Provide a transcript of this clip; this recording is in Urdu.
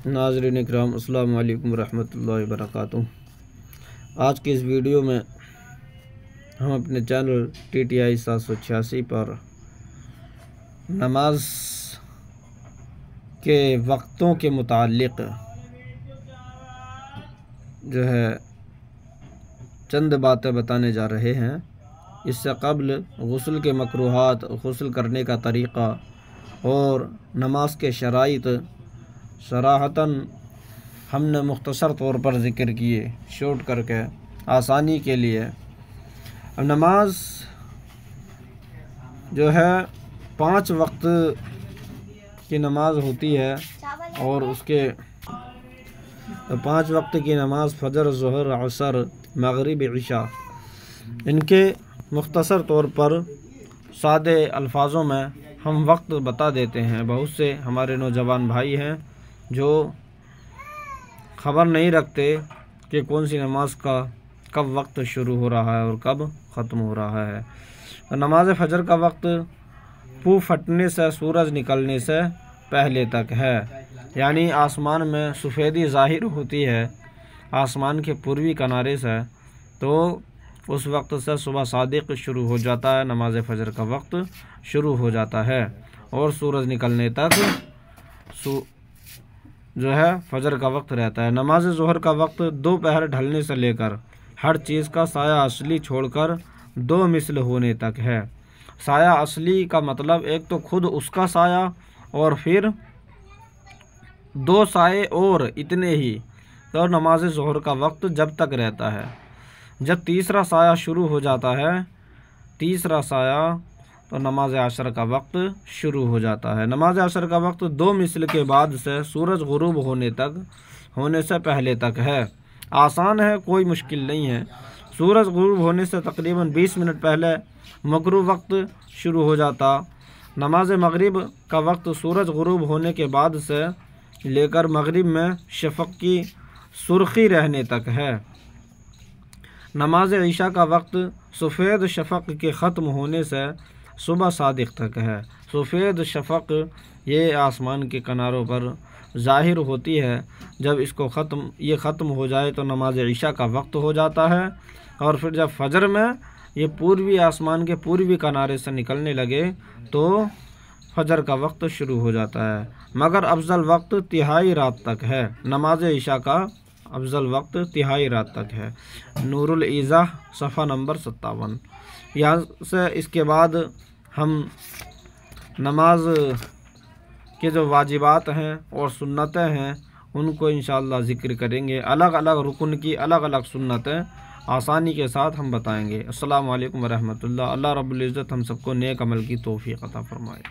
ناظرین اکرام، السلام علیکم ورحمۃ اللہ وبرکاتہ۔ آج کی اس ویڈیو میں ہم اپنے چینل TTI 786 پر نماز کے وقتوں کے متعلق جو ہے چند باتیں بتانے جا رہے ہیں۔ اس سے قبل غسل کے مکروہات، غسل کرنے کا طریقہ اور نماز کے شرائط صراحتاً ہم نے مختصر طور پر ذکر کیے، شارٹ کر کے آسانی کے لیے۔ اب نماز جو ہے 5 وقت کی نماز ہوتی ہے، اور اس کے 5 وقت کی نماز فجر، ظہر، عصر، مغرب، عشاء، ان کے مختصر طور پر سادے الفاظوں میں ہم وقت بتا دیتے ہیں۔ بہت سے ہمارے نوجوان بھائی ہیں جو خبر نہیں رکھتے کہ کون سی نماز کا کب وقت شروع ہو رہا ہے اور کب ختم ہو رہا ہے۔ نماز فجر کا وقت پو پھٹنے سے سورج نکلنے سے پہلے تک ہے، یعنی آسمان میں سفیدی ظاہر ہوتی ہے آسمان کے پوروی کنارے سے، تو اس وقت سے صبح صادق شروع ہو جاتا ہے، نماز فجر کا وقت شروع ہو جاتا ہے، اور سورج نکلنے تک جو ہے فجر کا وقت رہتا ہے۔ نماز ظہر کا وقت دوپہر ڈھلنے سے لے کر ہر چیز کا سایہ اصلی چھوڑ کر 2 مثل ہونے تک ہے۔ سایہ اصلی کا مطلب ایک تو خود اس کا سایہ، اور پھر 2 سائے اور اتنے ہی، تو نماز ظہر کا وقت جب تک رہتا ہے۔ جب تیسرا سایہ شروع ہو جاتا ہے، تیسرا سایہ، تو نماز عصر کا وقت شروع ہو جاتا ہے۔ نماز عصر کا وقت 2 مثل کے بعد سے سورج غروب ہونے سے پہلے تک ہے۔ آسان ہے، کوئی مشکل نہیں ہے۔ سورج غروب ہونے سے تقریباً 20 منٹ پہلے مغرب وقت شروع ہو جاتا۔ نماز مغرب کا وقت سورج غروب ہونے کے بعد سے لے کر مغرب میں شفق کی سرخی رہنے تک ہے۔ نماز عشاء کا وقت سفید شفق کے ختم ہونے سے صبح صادق تک ہے۔ سفید شفق یہ آسمان کے کناروں پر ظاہر ہوتی ہے، جب یہ ختم ہو جائے تو نماز عشاء کا وقت ہو جاتا ہے، اور پھر جب فجر میں یہ پوروی آسمان کے پوروی کنارے سے نکلنے لگے تو فجر کا وقت شروع ہو جاتا ہے، مگر افضل وقت تہائی رات تک ہے۔ نماز عشاء کا افضل وقت تہائی رات تک ہے۔ نور الایضاح صفحہ نمبر 57۔ یہاں سے اس کے بعد ہم نماز کے جو واجبات ہیں اور سنتیں ہیں ان کو انشاءاللہ ذکر کریں گے۔ الگ الگ رکن کی الگ الگ سنتیں آسانی کے ساتھ ہم بتائیں گے۔ السلام علیکم ورحمۃ اللہ۔ اللہ رب العزت ہم سب کو نیک عمل کی توفیق عطا فرمائے۔